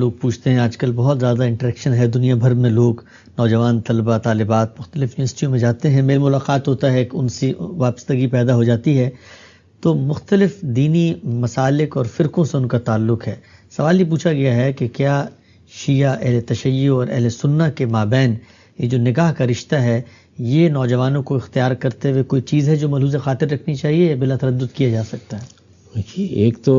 لوگ پوچھتے ہیں آج کل بہت زیادہ انٹریکشن ہے دنیا بھر میں، لوگ نوجوان طلبہ طالبات مختلف یونیورسٹیوں میں جاتے ہیں، میل ملاقات ہوتا ہے، ایک ان سے وابستگی پیدا ہو جاتی ہے، تو مختلف دینی مسالک اور فرقوں سے ان کا تعلق ہے۔ سوال یہ پوچھا گیا ہے کہ کیا شیعہ اہل تشیع اور اہل سنہ کے مابین یہ جو نکاح کا رشتہ ہے، یہ نوجوانوں کو اختیار کرتے ہوئے کوئی چیز ہے جو ملحوظ خاطر رکھنی چاہیے یا بلا تردد کیا جا سکتا ہے؟ ایک تو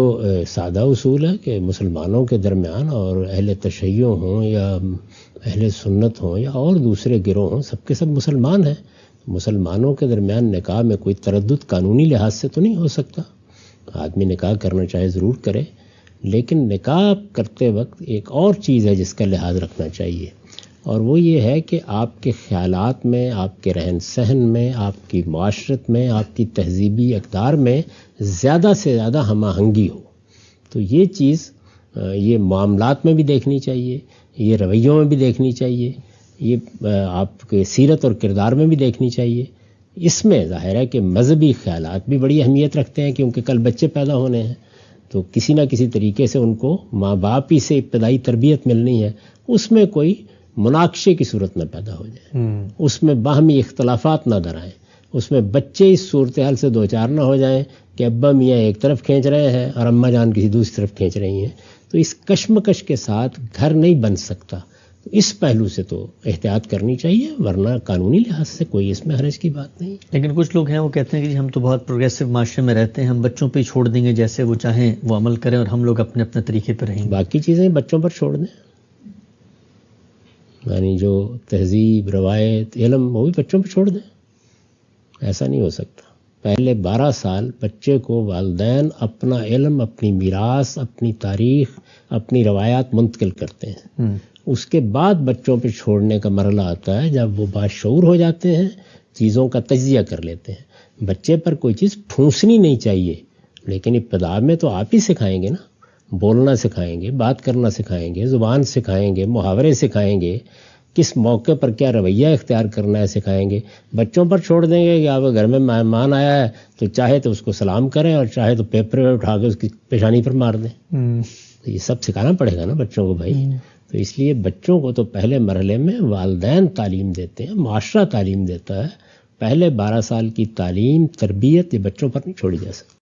سادہ اصول ہے کہ مسلمانوں کے درمیان، اور اہل تشیع ہوں یا اہل سنت ہوں یا اور دوسرے گروہ ہوں، سب کے سب مسلمان ہیں۔ مسلمانوں کے درمیان نکاح میں کوئی تردد قانونی لحاظ سے تو نہیں ہو سکتا۔ آدمی نکاح کرنا چاہے ضرور کرے، لیکن نکاح کرتے وقت ایک اور چیز ہے جس کا لحاظ رکھنا چاہیے، اور وہ یہ ہے کہ آپ کے خیالات میں، آپ کے رہن سہن میں، آپ کی معاشرت میں، آپ کی تہذیبی اقدار میں زیادہ سے زیادہ ہم آہنگی ہو۔ تو یہ چیز یہ معاملات میں بھی دیکھنی چاہیے، یہ رویوں میں بھی دیکھنی چاہیے، یہ آپ کے سیرت اور کردار میں بھی دیکھنی چاہیے۔ اس میں ظاہر ہے کہ مذہبی خیالات بھی بڑی اہمیت رکھتے ہیں، کیونکہ کل بچے پیدا ہونے ہیں، تو کسی نہ کسی طریقے سے ان کو ماں باپ ہی سے ابتدائی تربیت ملنی ہے، اس میں کوئی مناقشے کی صورت نہ پیدا ہو جائے، اس میں باہمی اختلافات نہ درائیں، اس میں بچے اس صورتحال سے دوچار نہ ہو جائیں کہ ابا میاں ایک طرف کھینچ رہے ہیں اور اماں جان کسی دوسری طرف کھینچ رہی ہیں، تو اس کشمکش کے ساتھ گھر نہیں بن سکتا۔ تو اس پہلو سے تو احتیاط کرنی چاہیے، ورنہ قانونی لحاظ سے کوئی اس میں حرج کی بات نہیں۔ لیکن کچھ لوگ ہیں وہ کہتے ہیں کہ ہم تو بہت پروگریسو معاشرے میں رہتے ہیں، ہم بچوں پہ ہی چھوڑ دیں گے، جیسے وہ چاہیں وہ عمل کریں اور ہم لوگ اپنے اپنے طریقے پہ رہیں گے۔ باقی چیزیں بچوں پر چھوڑ دیں، یعنی جو تہذیب، روایت، علم، وہ بھی بچوں پہ چھوڑ دیں۔ ایسا نہیں ہو سکتا۔ پہلے 12 سال بچے کو والدین اپنا علم، اپنی میراث، اپنی تاریخ، اپنی روایات منتقل کرتے ہیں۔ اس کے بعد بچوں پہ چھوڑنے کا مرحلہ آتا ہے جب وہ باشعور ہو جاتے ہیں، چیزوں کا تجزیہ کر لیتے ہیں۔ بچے پر کوئی چیز ٹھونسنی نہیں چاہیے، لیکن ابتدا میں تو آپ ہی سکھائیں گے نا، بولنا سکھائیں گے، بات کرنا سکھائیں گے، زبان سکھائیں گے، محاورے سکھائیں گے، کس موقع پر کیا رویہ اختیار کرنا ہے سکھائیں گے۔ بچوں پر چھوڑ دیں گے کہ آپ گھر میں مہمان آیا ہے تو چاہے تو اس کو سلام کریں اور چاہے تو پیپر اٹھا کے اس کی پیشانی پر مار دیں۔ تو یہ سب سکھانا پڑے گا نا بچوں کو بھائی۔ تو اس لیے بچوں کو تو پہلے مرحلے میں والدین تعلیم دیتے ہیں، معاشرہ تعلیم دیتا ہے۔ پہلے 12 سال کی تعلیم، تربیت یہ بچوں پر نہیں چھوڑی جا سکتی۔